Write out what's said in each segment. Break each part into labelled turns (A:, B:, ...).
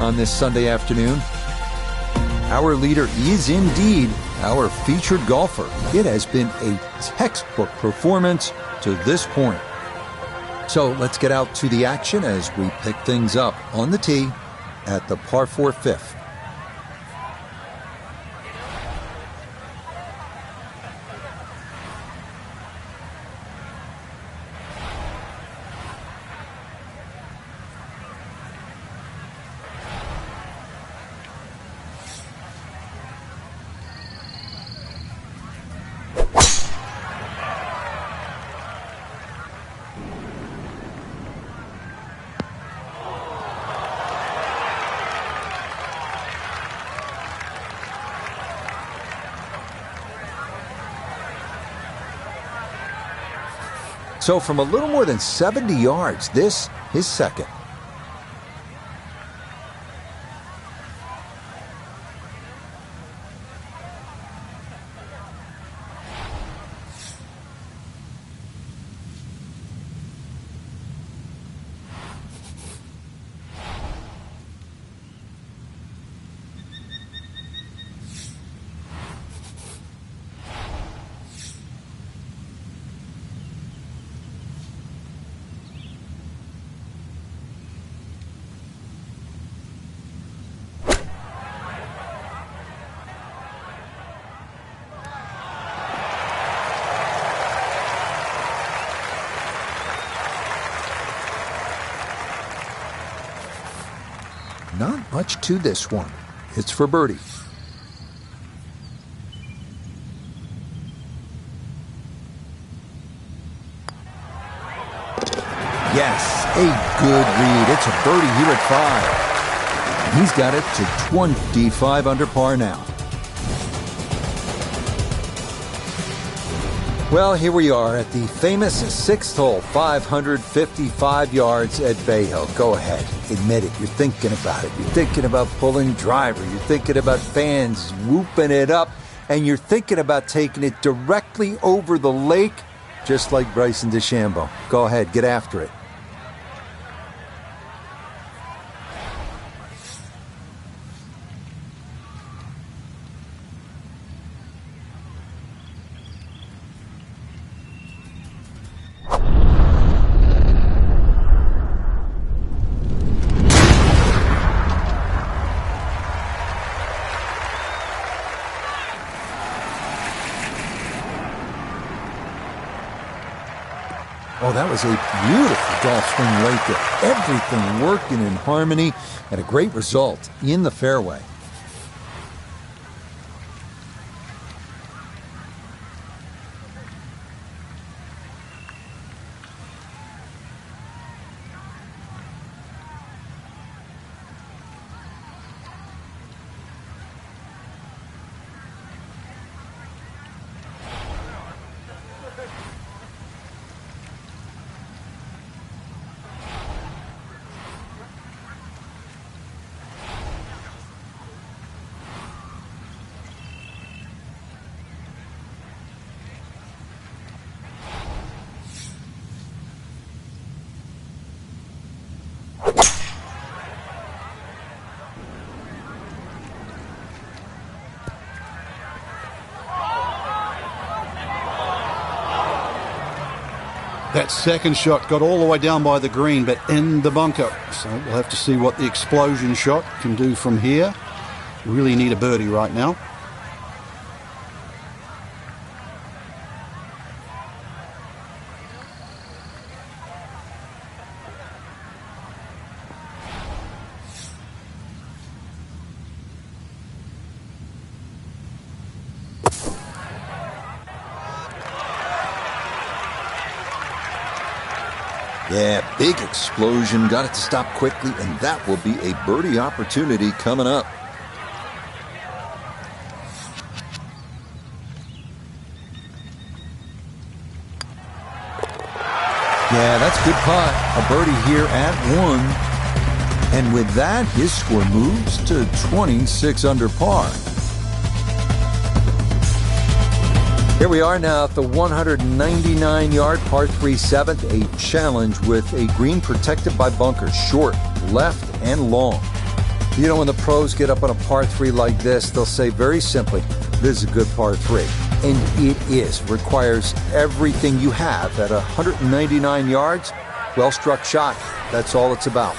A: on this Sunday afternoon. Our leader is indeed our featured golfer. It has been a textbook performance to this point. So let's get out to the action as we pick things up on the tee at the par 4 fifth. So from a little more than 70 yards, this is second. Not much to this one. It's for birdie. Yes, a good read. It's a birdie here at 5. He's got it to 25 under par now. Well, here we are at the famous 6th hole, 555 yards at Bay Hill. Go ahead, admit it. You're thinking about it. You're thinking about pulling driver. You're thinking about fans whooping it up. And you're thinking about taking it directly over the lake, just like Bryson DeChambeau. Go ahead, get after it. Oh, that was a beautiful golf swing right there. Everything working in harmony and a great result in the fairway.
B: That second shot got all the way down by the green, but in the bunker. So we'll have to see what the explosion shot can do from here. Really need a birdie right now.
A: Yeah, big explosion. Got it to stop quickly, and that will be a birdie opportunity coming up. Yeah, that's a good putt. A birdie here at 1. And with that, his score moves to 26 under par. Here we are now at the 199-yard par 3 7th, a challenge with a green protected by bunkers, short, left, and long. You know, when the pros get up on a par 3 like this, they'll say very simply, this is a good par 3. And it is. Requires everything you have at 199 yards. Well-struck shot. That's all it's about.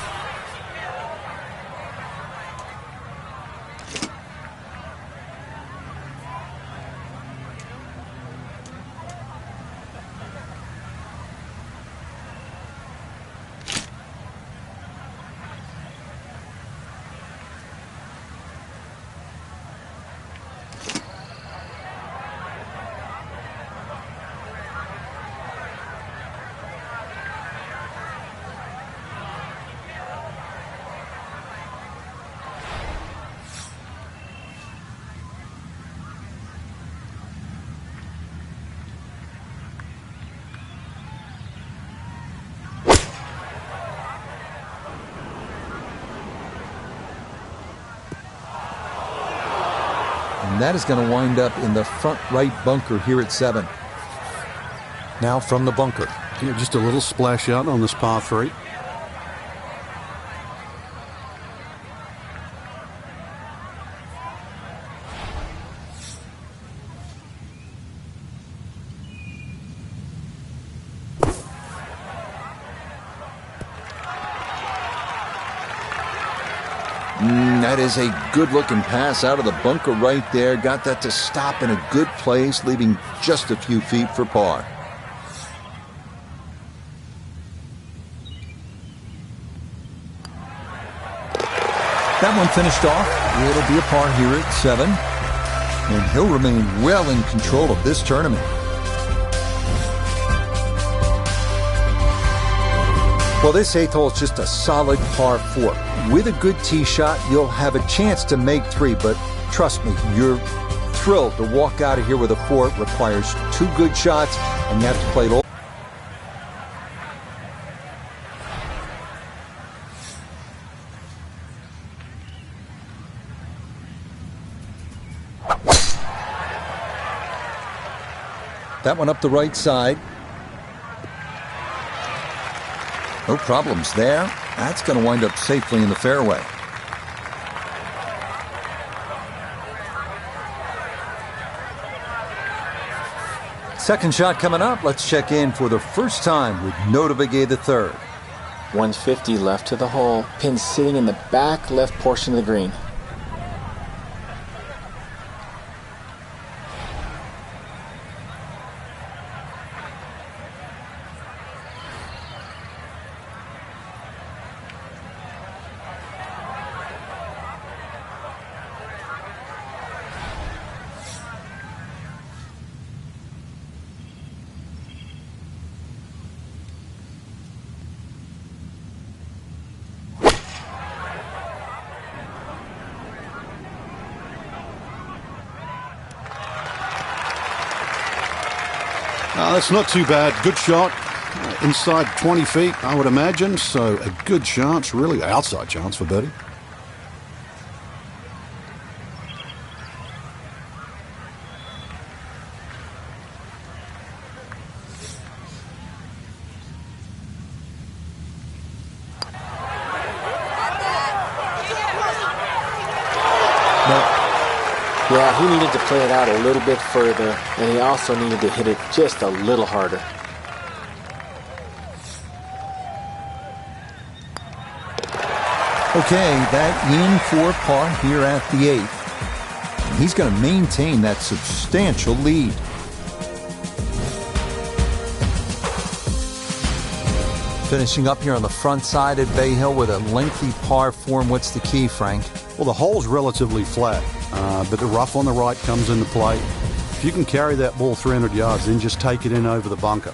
A: And that is going to wind up in the front right bunker here at 7. Now from the bunker.
B: Yeah, just a little splash out on this par 3.
A: That is a good-looking pass out of the bunker right there. Got that to stop in a good place, leaving just a few feet for par. That one finished off. It'll be a par here at 7. And he'll remain well in control of this tournament. Well, this 8th hole is just a solid par 4. With a good tee shot, you'll have a chance to make 3, but trust me, you're thrilled to walk out of here with a 4. It requires 2 good shots, and you have to play low. That one up the right side. No problems there. That's going to wind up safely in the fairway. Second shot coming up. Let's check in for the first time with Notavigay III.
C: 150 left to the hole. Pin sitting in the back left portion of the green.
B: That's not too bad. Good shot. Inside 20 feet, I would imagine. So a good chance, really outside chance for birdie.
C: Yeah, he needed to play it out a little bit further, and he also needed to hit it just a little harder.
A: Okay, that in for par here at the 8th. And he's going to maintain that substantial lead. Finishing up here on the front side at Bay Hill with a lengthy par 4. What's the key, Frank?
B: Well, the hole's relatively flat, but the rough on the right comes into play. If you can carry that ball 300 yards, then just take it in over the bunker.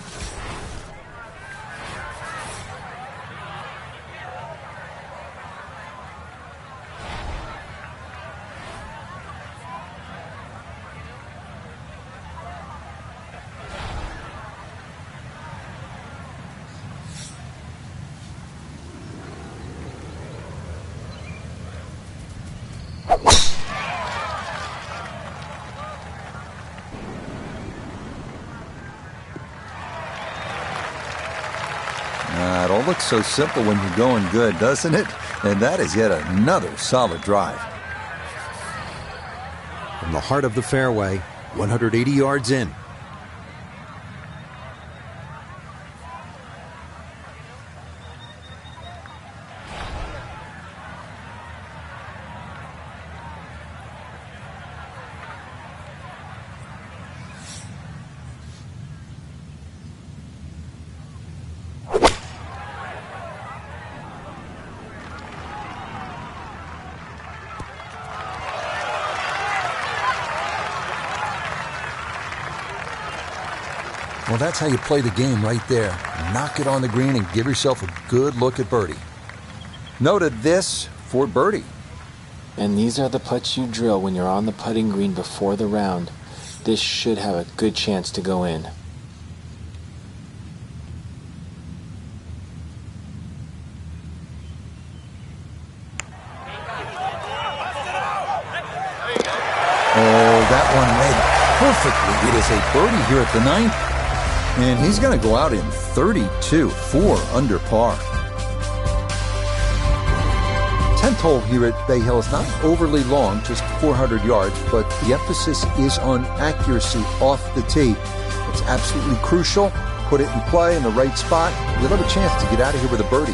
A: All looks so simple when you're going good, doesn't it? And that is yet another solid drive.
D: From the heart of the fairway, 180 yards in.
A: Well, that's how you play the game right there. Knock it on the green and give yourself a good look at birdie. Noted this for birdie.
C: And these are the putts you drill when you're on the putting green before the round. This should have a good chance to go in.
A: Oh, that one read perfectly. It is a birdie here at the 9th. And he's going to go out in 32, 4 under par. 10th hole here at Bay Hill is not overly long, just 400 yards, but the emphasis is on accuracy off the tee. It's absolutely crucial. Put it in play in the right spot. You'll have a chance to get out of here with a birdie.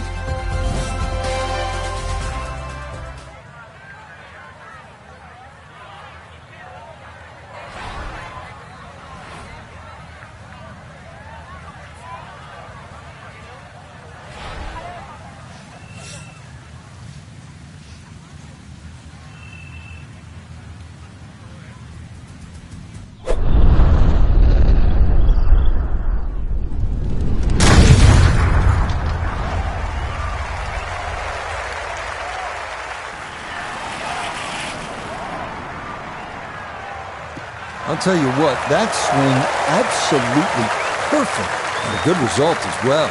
A: I'll tell you what, that swing absolutely perfect. And a good result as well.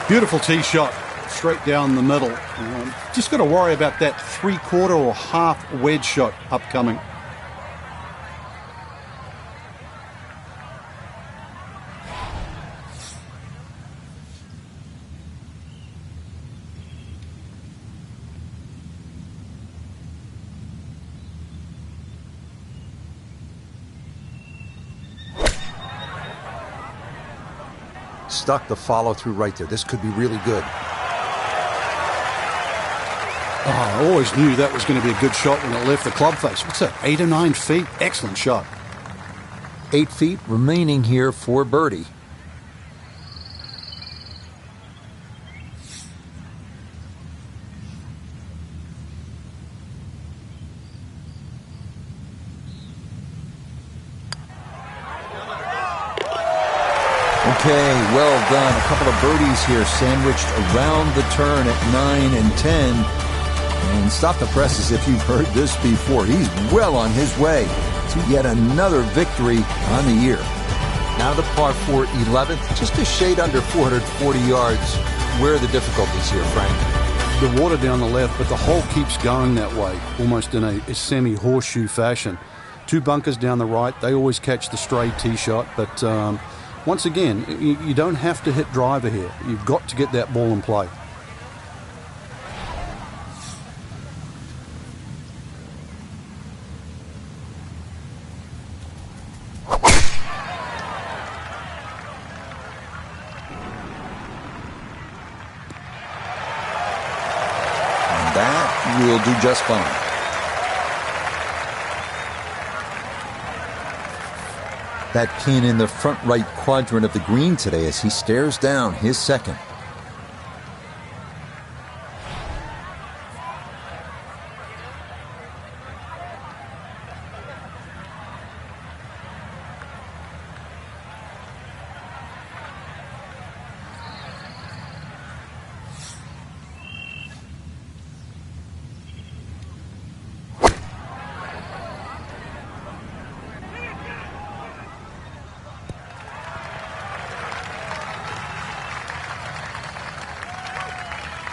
B: Beautiful tee shot, straight down the middle. Just got to worry about that 3/4 or half wedge shot upcoming.
A: Stuck the follow through right there. This could be really good.
B: Oh, I always knew that was going to be a good shot when it left the club face. What's that, 8 or 9 feet? Excellent shot.
A: 8 feet remaining here for birdie. Okay, well done. A couple of birdies here sandwiched around the turn at 9 and 10. And stop the press as if you've heard this before. He's well on his way to yet another victory on the year. Now the par 4 11th, just a shade under 440 yards. Where are the difficulties here, Frank?
B: The water down the left, but the hole keeps going that way, almost in a semi-horseshoe fashion. 2 bunkers down the right. They always catch the stray tee shot, but once again, you don't have to hit driver here. You've got to get that ball in play.
A: And that will do just fine. That pin in the front right quadrant of the green today as he stares down his second.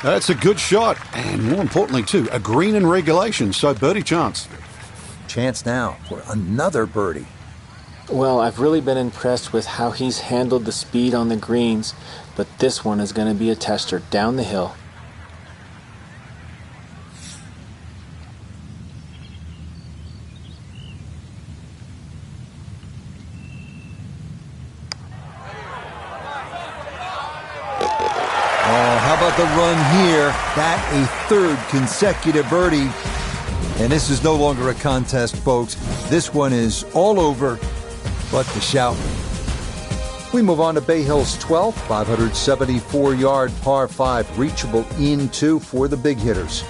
B: That's a good shot, and more importantly, too, a green in regulation, so birdie chance.
A: Chance now for another birdie.
C: Well, I've really been impressed with how he's handled the speed on the greens, but this one is going to be a tester down the hill.
A: Oh, how about the run here? That a third consecutive birdie. And this is no longer a contest, folks. This one is all over but the shout. We move on to Bay Hill's 12th, 574-yard par 5, reachable into for the big hitters.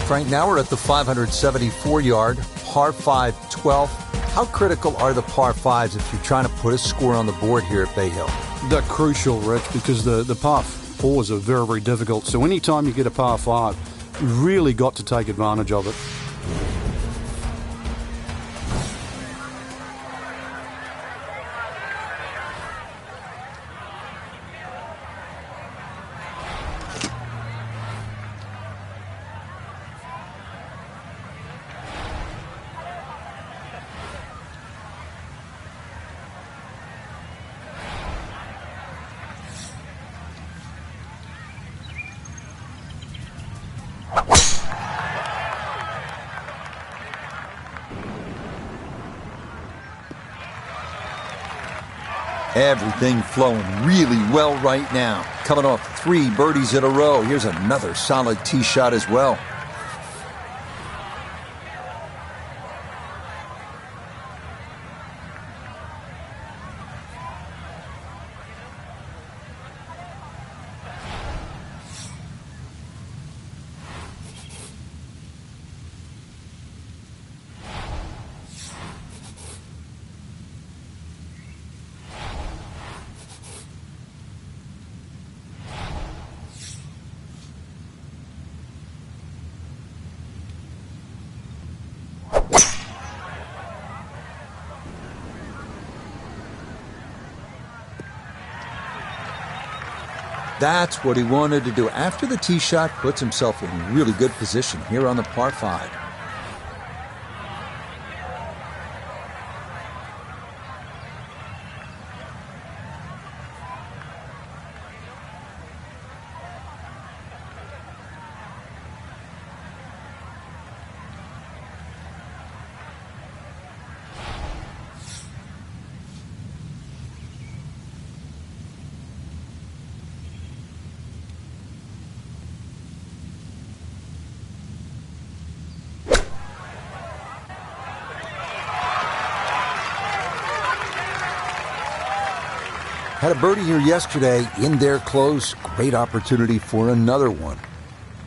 A: Frank, now we're at the 574-yard par 5 12th. How critical are the par 5s if you're trying to put a score on the board here at Bay Hill?
B: They're crucial, Rich, because the par 4s are very, very difficult. So anytime you get a par 5, you've really got to take advantage of it.
A: Everything flowing really well right now. Coming off 3 birdies in a row. Here's another solid tee shot as well. That's what he wanted to do. After the tee shot, puts himself in really good position here on the par 5. Had a birdie here yesterday, in there close. Great opportunity for another one.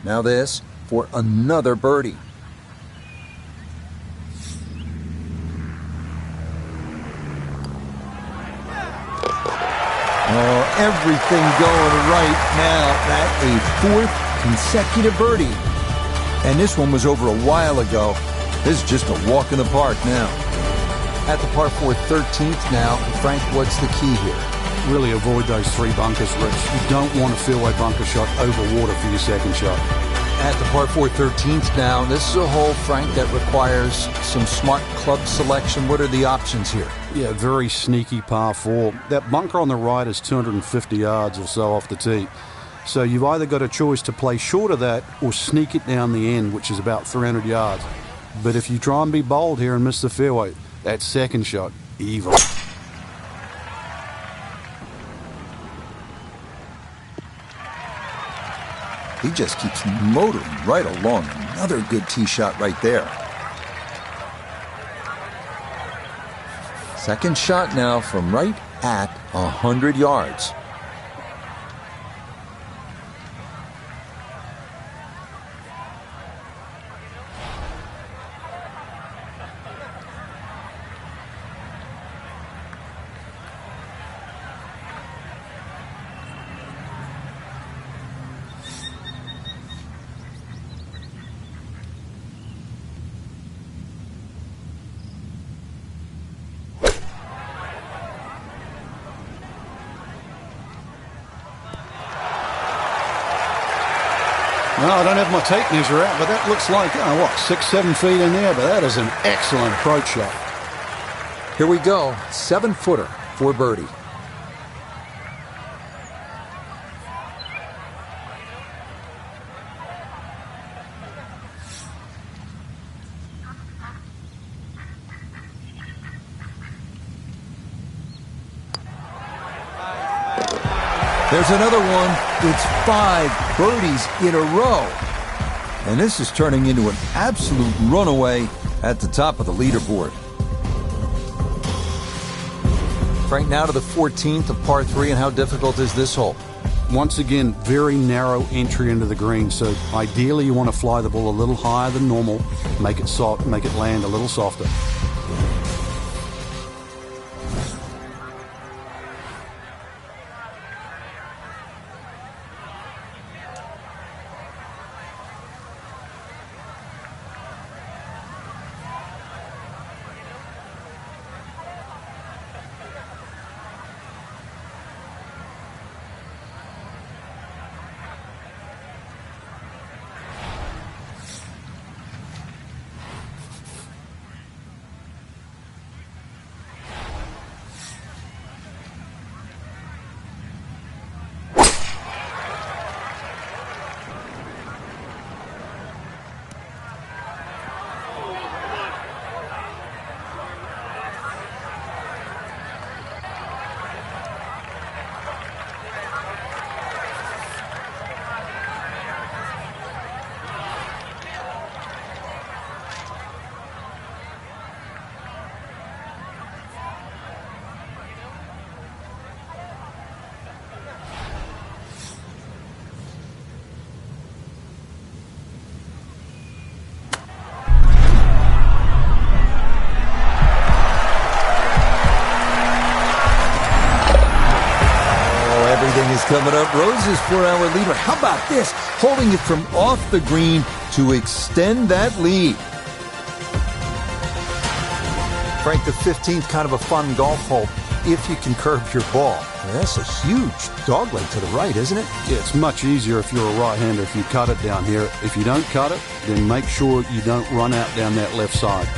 A: Now this for another birdie. Oh, everything going right now. That a 4th consecutive birdie. And this one was over a while ago. This is just a walk in the park now. At the par 4 13th now. Frank, what's the key here?
B: Really avoid those 3 bunkers, Rich. You don't want a fairway bunker shot over water for your second shot.
A: At the par 4 13th now, this is a hole, Frank, that requires some smart club selection. What are the options here?
B: Yeah, very sneaky par 4. That bunker on the right is 250 yards or so off the tee. So you've either got a choice to play short of that or sneak it down the end, which is about 300 yards. But if you try and be bold here and miss the fairway, that second shot, evil.
A: He just keeps motoring right along. Another good tee shot right there. Second shot now from right at 100 yards.
B: No, I don't have my tape measure out, but that looks like, 6-7 feet in there, but that is an excellent approach shot.
A: Here we go, 7-footer for birdie. There's another one. It's 5 birdies in a row. And this is turning into an absolute runaway at the top of the leaderboard. Frank, now to the 14th of par 3, and how difficult is this hole?
B: Once again, very narrow entry into the green, so ideally you want to fly the ball a little higher than normal, make it soft, make it land a little softer.
A: Is coming up. Roses for our leader. How about this? Holding it from off the green to extend that lead. Frank, the 15th, kind of a fun golf hole if you can curve your ball. That's a huge dogleg to the right, isn't it?
B: Yeah, it's much easier if you're a right-hander if you cut it down here. If you don't cut it, then make sure you don't run out down that left side.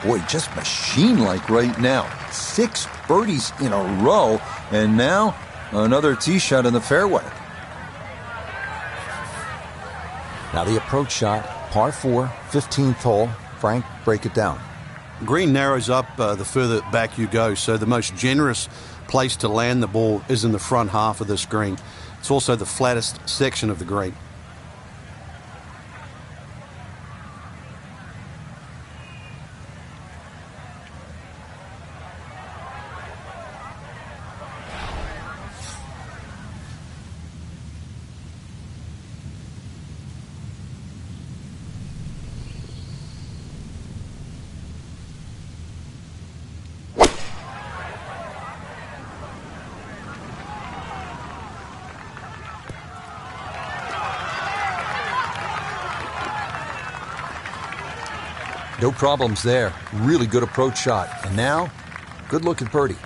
A: Boy, just machine-like right now. 6 birdies in a row, and now another tee shot in the fairway.
D: Now the approach shot, par 4, 15th hole. Frank, break it down.
B: Green narrows up the further back you go, so the most generous place to land the ball is in the front half of this green. It's also the flattest section of the green.
A: No problems there. Really good approach shot. And now, good look at birdie.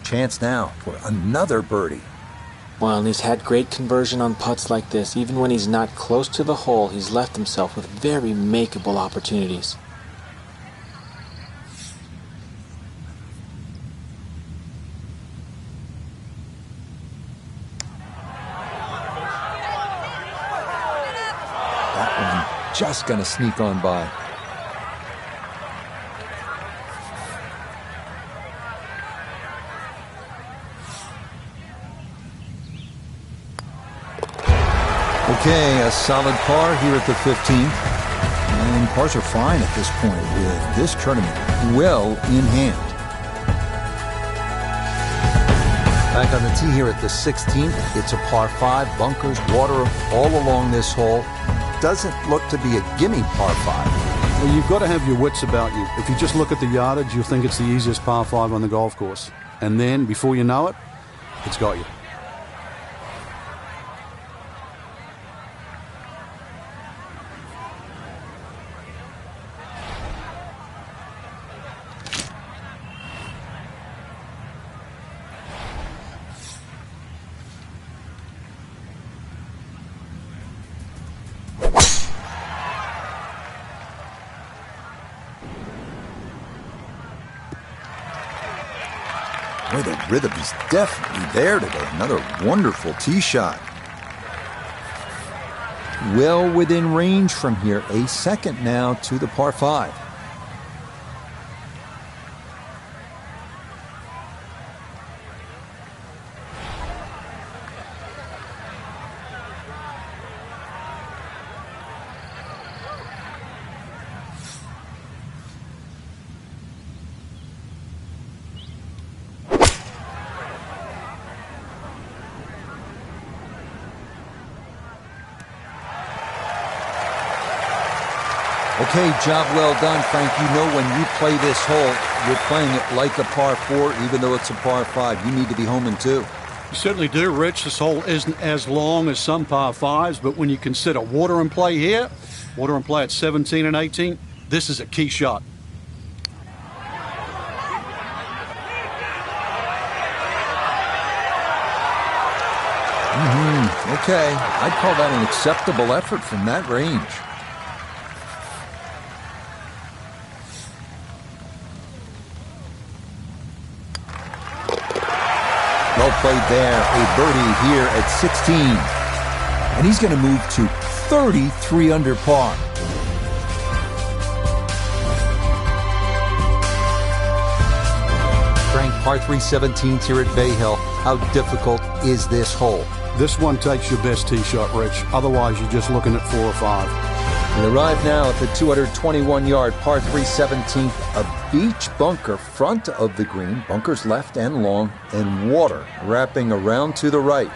A: Chance now for another birdie.
C: Well, and he's had great conversion on putts like this. Even when he's not close to the hole, he's left himself with very makeable opportunities.
A: That one just going to sneak on by. Okay, a solid par here at the 15th. And pars are fine at this point with this tournament well in hand. Back on the tee here at the 16th. It's a par 5. Bunkers, water all along this hole. Doesn't look to be a gimme par 5.
B: Well, you've got to have your wits about you. If you just look at the yardage, you'll think it's the easiest par 5 on the golf course. And then, before you know it, it's got you.
A: Boy, the rhythm is definitely there today. Another wonderful tee shot. Well within range from here. A second now to the par 5. Okay, job well done, Frank. You know when you play this hole, you're playing it like a par 4, even though it's a par 5. You need to be homing too.
B: You certainly do, Rich. This hole isn't as long as some par 5s, but when you consider water in play here, water in play at 17 and 18, this is a key shot.
A: Okay, I'd call that an acceptable effort from that range. Well played there. A birdie here at 16. And he's going to move to 33 under par. Frank, par 3 17th here at Bay Hill. How difficult is this hole?
B: This one takes your best tee shot, Rich. Otherwise, you're just looking at 4 or 5.
A: We arrive now at the 221-yard par 3 17th, a beach bunker front of the green, bunkers left and long, and water wrapping around to the right.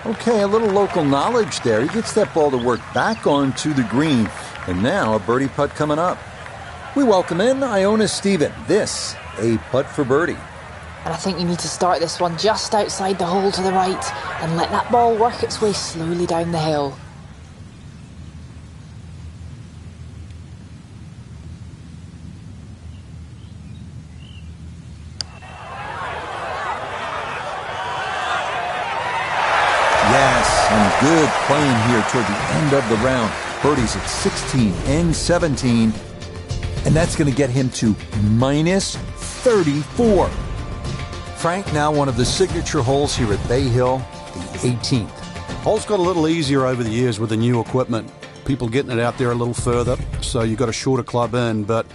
A: Okay, a little local knowledge there. He gets that ball to work back onto the green. And now a birdie putt coming up. We welcome in Iona Stephen. This, a putt for birdie.
E: And I think you need to start this one just outside the hole to the right and let that ball work its way slowly down the hill.
A: Good playing here toward the end of the round. Birdies at 16 and 17. And that's going to get him to minus 34. Frank, now one of the signature holes here at Bay Hill, the 18th.
B: Hole's got a little easier over the years with the new equipment. People getting it out there a little further, so you've got a shorter club in, but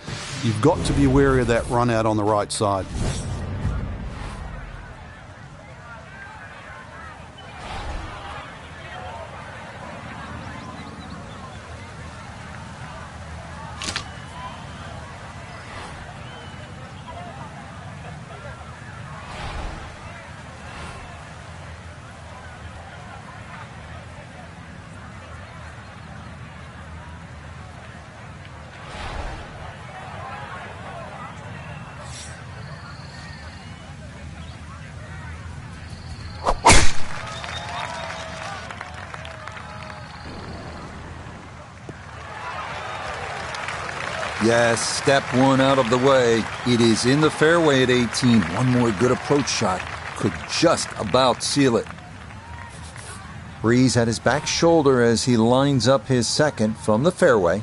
B: you've got to be wary of that run out on the right side.
A: Yes, step one out of the way. It is in the fairway at 18. One more good approach shot could just about seal it. Breeze at his back shoulder as he lines up his second from the fairway.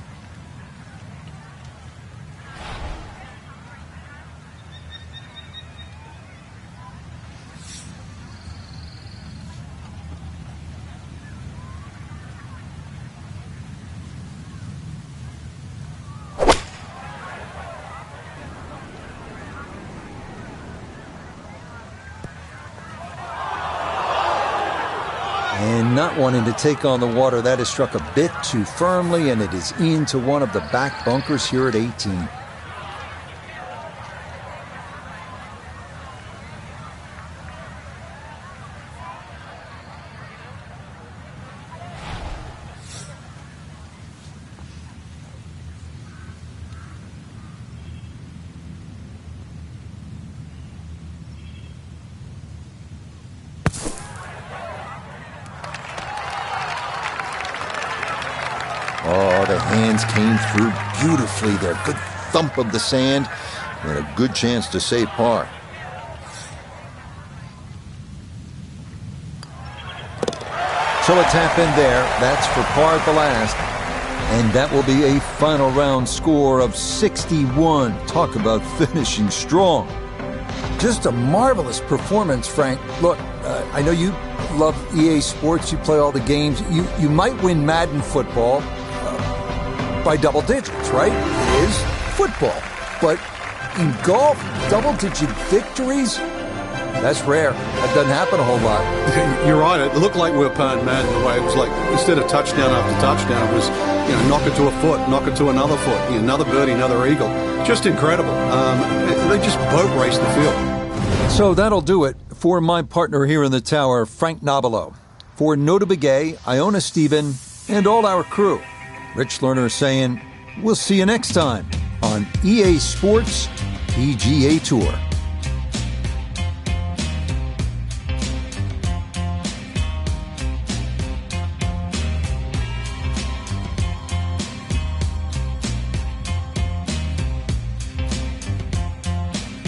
A: And not wanting to take on the water, that is struck a bit too firmly, and it is into one of the back bunkers here at 18. Oh, the hands came through beautifully there. Good thump of the sand and a good chance to save par. So a tap in there. That's for par at the last. And that will be a final round score of 61. Talk about finishing strong. Just a marvelous performance, Frank. Look, I know you love EA Sports. You play all the games. You might win Madden football by double digits, right? It is football. But in golf, double-digit victories, that's rare. That doesn't happen a whole lot.
B: You're right. It looked like we were playing Madden the way it was like, instead of touchdown after touchdown, it was, knock it to a foot, knock it to another foot, another birdie, another eagle. Just incredible. They just boat raced the field.
A: So that'll do it for my partner here in the tower, Frank Nobilo. For Nota Begay, Iona Stephen, and all our crew, Rich Lerner saying, we'll see you next time on EA Sports PGA Tour.